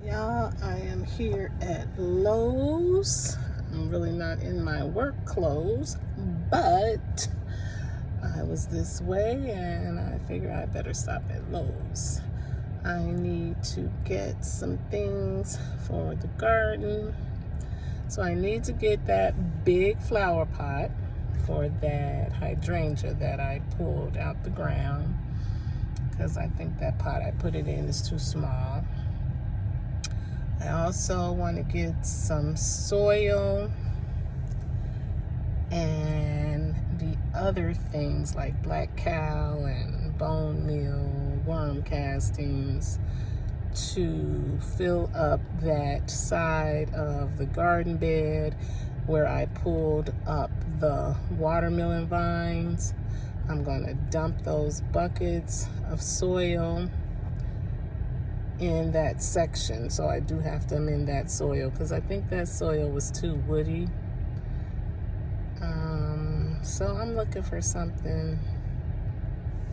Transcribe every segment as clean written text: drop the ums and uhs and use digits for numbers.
Y'all, I am here at Lowe's. I'm really not in my work clothes, but I was this way and I figure I better stop at Lowe's. I need to get some things for the garden. So I need to get that big flower pot for that hydrangea that I pulled out the ground, because I think that pot I put it in is too small. I also want to get some soil and the other things like black cow and bone meal, worm castings, to fill up that side of the garden bed where I pulled up the watermelon vines. I'm going to dump those buckets of soil in that section. So I do have to amend that soil because I think that soil was too woody. So I'm looking for something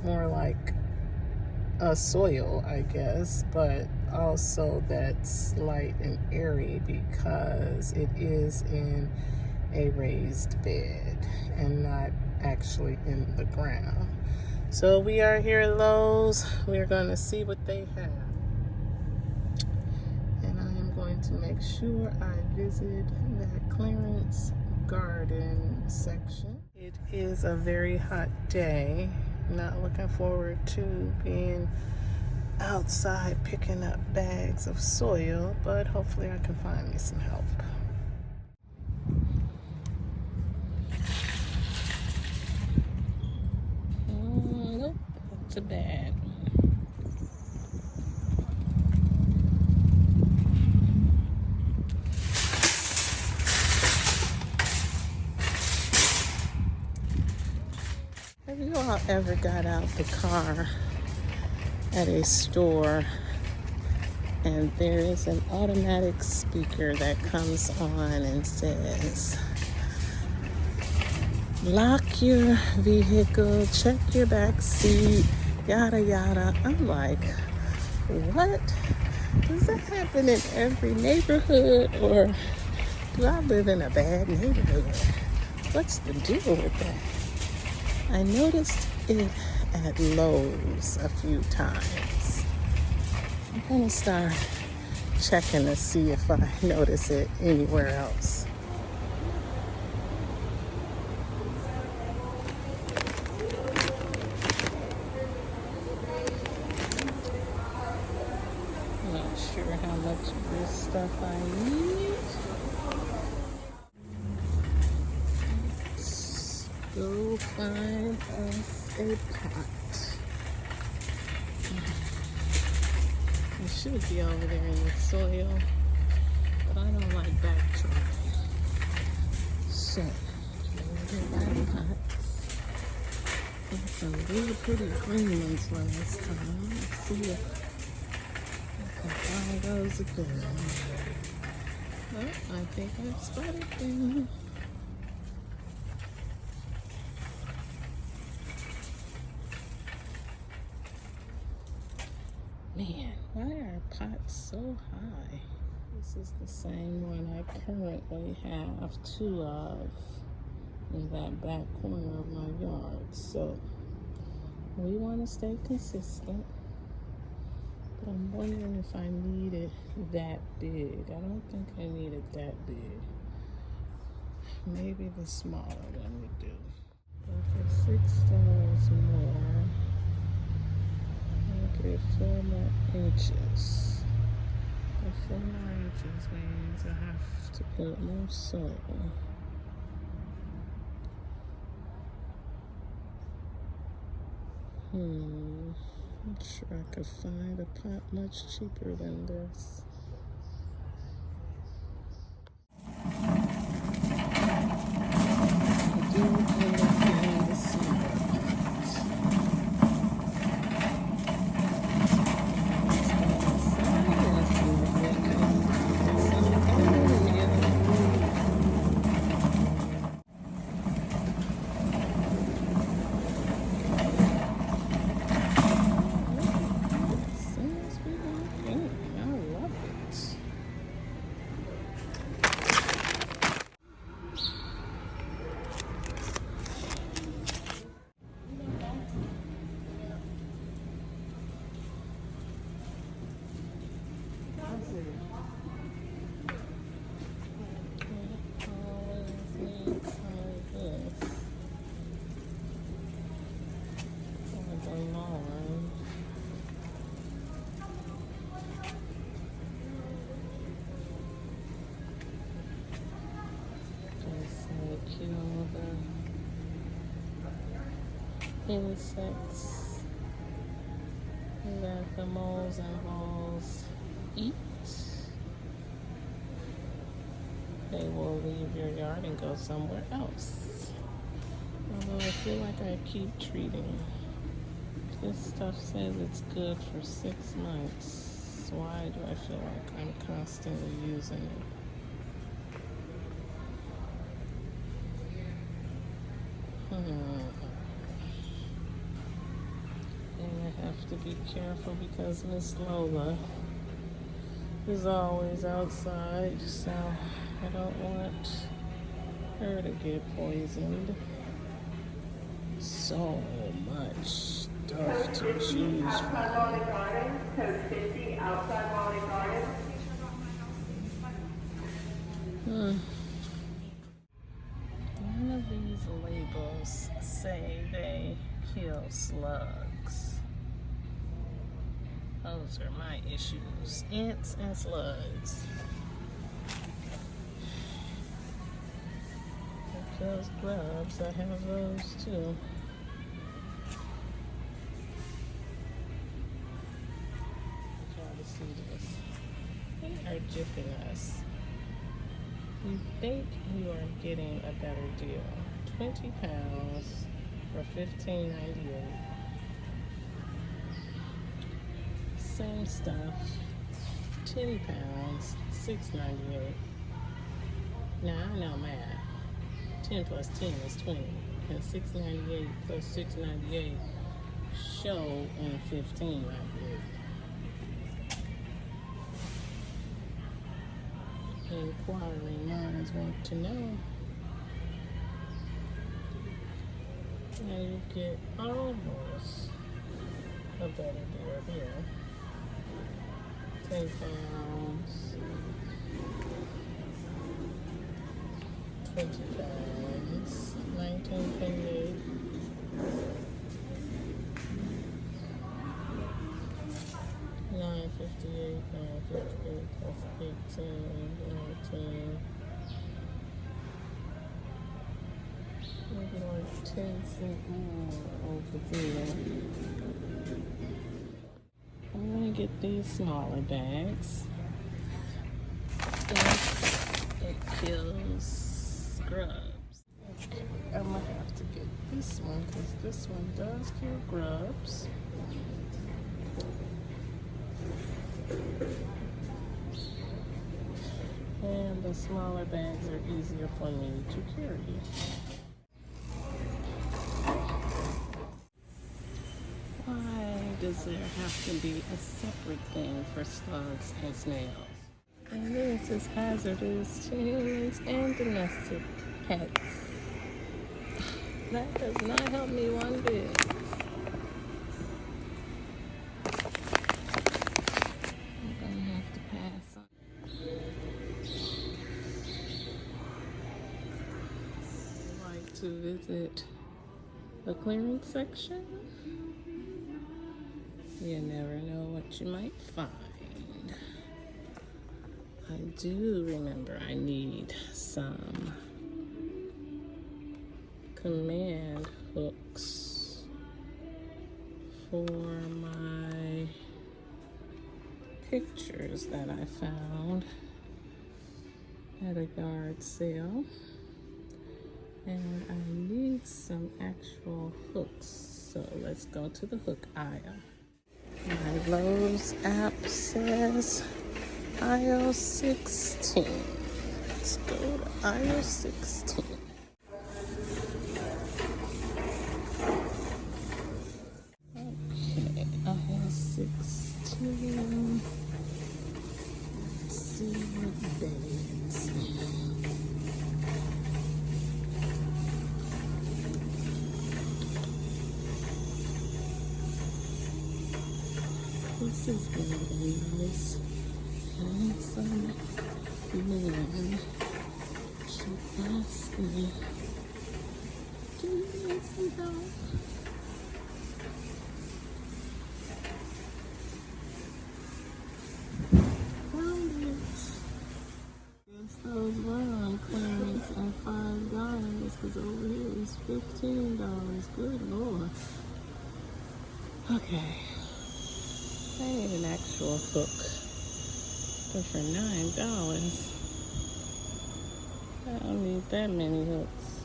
more like a soil, I guess, but also that's light and airy because it is in a raised bed and not actually in the ground. So we are here at Lowe's. We're going to see what they have. And I am going to make sure I visit that clearance garden section. It is a very hot day. Not looking forward to being outside picking up bags of soil, but hopefully I can find me some help. Nope, that's a bad. Have you all ever got out the car at a store and there is an automatic speaker that comes on and says, lock your vehicle, check your back seat, yada yada? I'm like, what? Does that happen in every neighborhood, or do I live in a bad neighborhood? What's the deal with that? I noticed it at Lowe's a few times. I'm gonna start checking to see if I notice it anywhere else. Not sure how much of this stuff I need. Go find us a pot. It should be over there in the soil, but I don't like backtracking. So, over by pots. There's some really pretty green ones last time. Let's see if I can find those again. Oh, I think I've spotted them. Man, why are pots so high? This is the same one I currently have two of in that back corner of my yard. So we want to stay consistent. But I'm wondering if I need it that big. I don't think I need it that big. Maybe the smaller one would do. But for $6 more, get 4 more inches. The 4 more inches means I have to put more soil. I'm sure I could find a pot much cheaper than this. I do end up getting the smaller pot. insects that the moles and voles eat, they will leave your yard and go somewhere else. Although I feel like I keep treating. This stuff says it's good for 6 months. Why do I feel like I'm constantly using it? And I have to be careful because Miss Lowe is always outside, so I don't want her to get poisoned. So much stuff to choose outside Lawn Gardens, code 50, outside Lawn Gardens. None of these labels say they kill slugs. Those are my issues. Ants and slugs. Those grubs, I have those too. Try to see this. They are jipping us. You think you are getting a better deal. 20 pounds for $15.98. Same stuff. 10 pounds, $6.98. Now I know math. 10 plus 10 is 20. And $6.98 plus $6.98 show in $15.98. Inquiring minds want to know. Now you get almost a better deal here. 10 pounds, 20 pounds, $19.28. $9.58 plus 18, 19. Maybe like 10 cents more over there. I'm gonna get these smaller bags. It kills grubs. Okay, I'm gonna have to get this one because this one does kill grubs. And the smaller bags are easier for me to carry. Why does there have to be a separate thing for slugs and snails? And this is hazardous to humans and domestic pets. That does not help me one bit. I'm gonna have to pass on. I like to visit the clearance section. You never know what you might find. I do remember I need some command hooks for my pictures that I found at a yard sale. And I need some actual hooks. So let's go to the hook aisle. My Lowe's app says aisle 16. Let's go to aisle 16. Okay, aisle 16. Let's see what bags. This is gonna be nice. And some man should ask me, do you need some help? Found it. Guess those were on clearance at $5 because over here is $15. Good Lord. Okay. I need an actual hook. But for $9, I don't need that many hooks.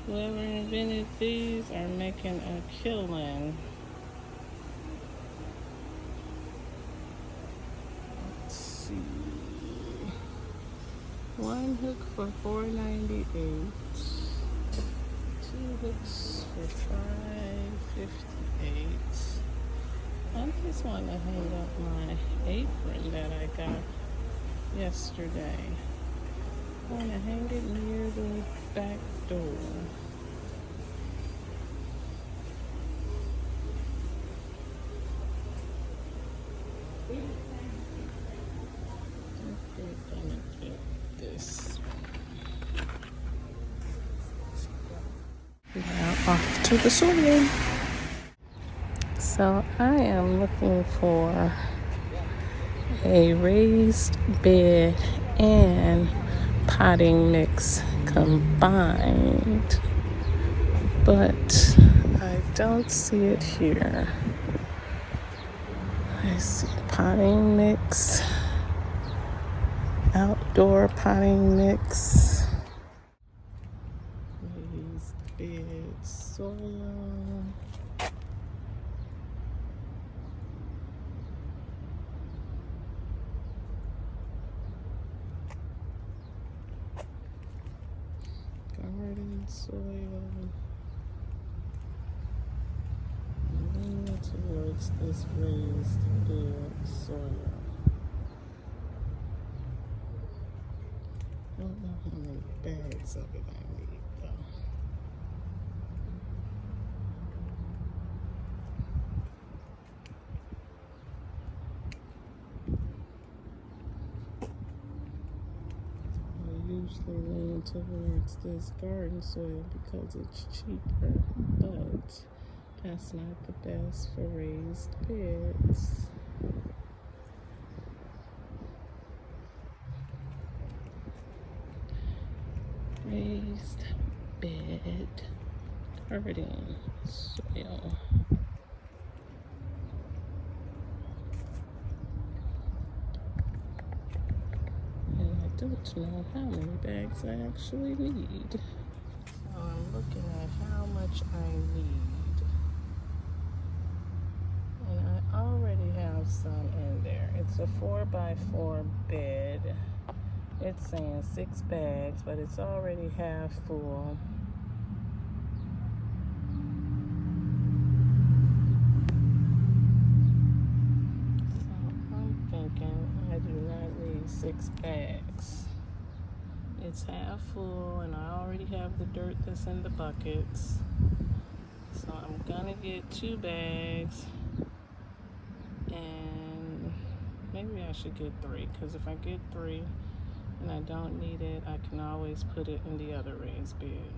Whoever invented these are making a killing. Let's see. One hook for $4.98. Two hooks for $5.58. I just want to hang up my apron that I got yesterday. I want to hang it near the back door. We're gonna get this. Now off to the soil. So I am looking for a raised bed and potting mix combined, but I don't see it here. I see potting mix, outdoor potting mix, raised bed soil. Garden soil. Lean towards this raised bed soil. I don't know how many bags of it I need though. I usually lean towards this garden soil because it's cheaper, but that's not the best for raised beds. Raised bed garden soil. And I don't know how many bags I actually need. So I'm looking at how much I need. And I already have some in there. It's a 4x4 bed. It's saying 6 bags, but it's already half full. So I'm thinking I do not need 6 bags. It's half full, and I already have the dirt that's in the buckets. So I'm gonna get 2 bags, and maybe I should get 3, because if I get 3 and I don't need it, I can always put it in the other raised bed.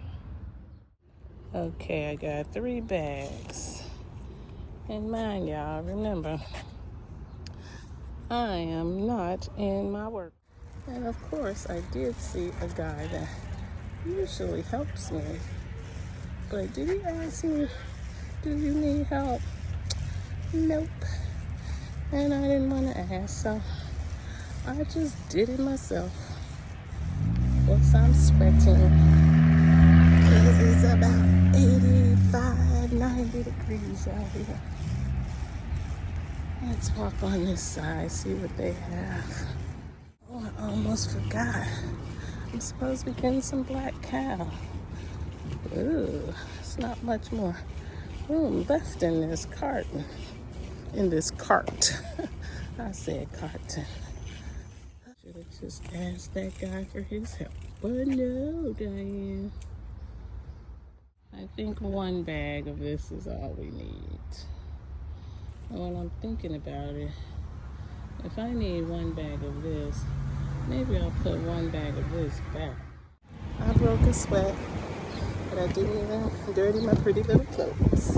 Okay, I got 3 bags. And mind y'all, remember, I am not in my work. And of course, I did see a guy that usually helps me. But did he ask me, do you need help? Nope. And I didn't want to ask, so I just did it myself. Plus, I'm sweating because it's about 85, 90 degrees out here. Let's walk on this side, see what they have. Oh, I almost forgot. I'm supposed to be getting some black cow. Ooh, it's not much more room left in this carton. In this cart. I said carton. Should have just asked that guy for his help. But no, Diane. I think 1 bag of this is all we need. And when I'm thinking about it, if I need 1 bag of this, maybe I'll put 1 bag of this back. I broke a sweat, but I didn't even dirty my pretty little clothes.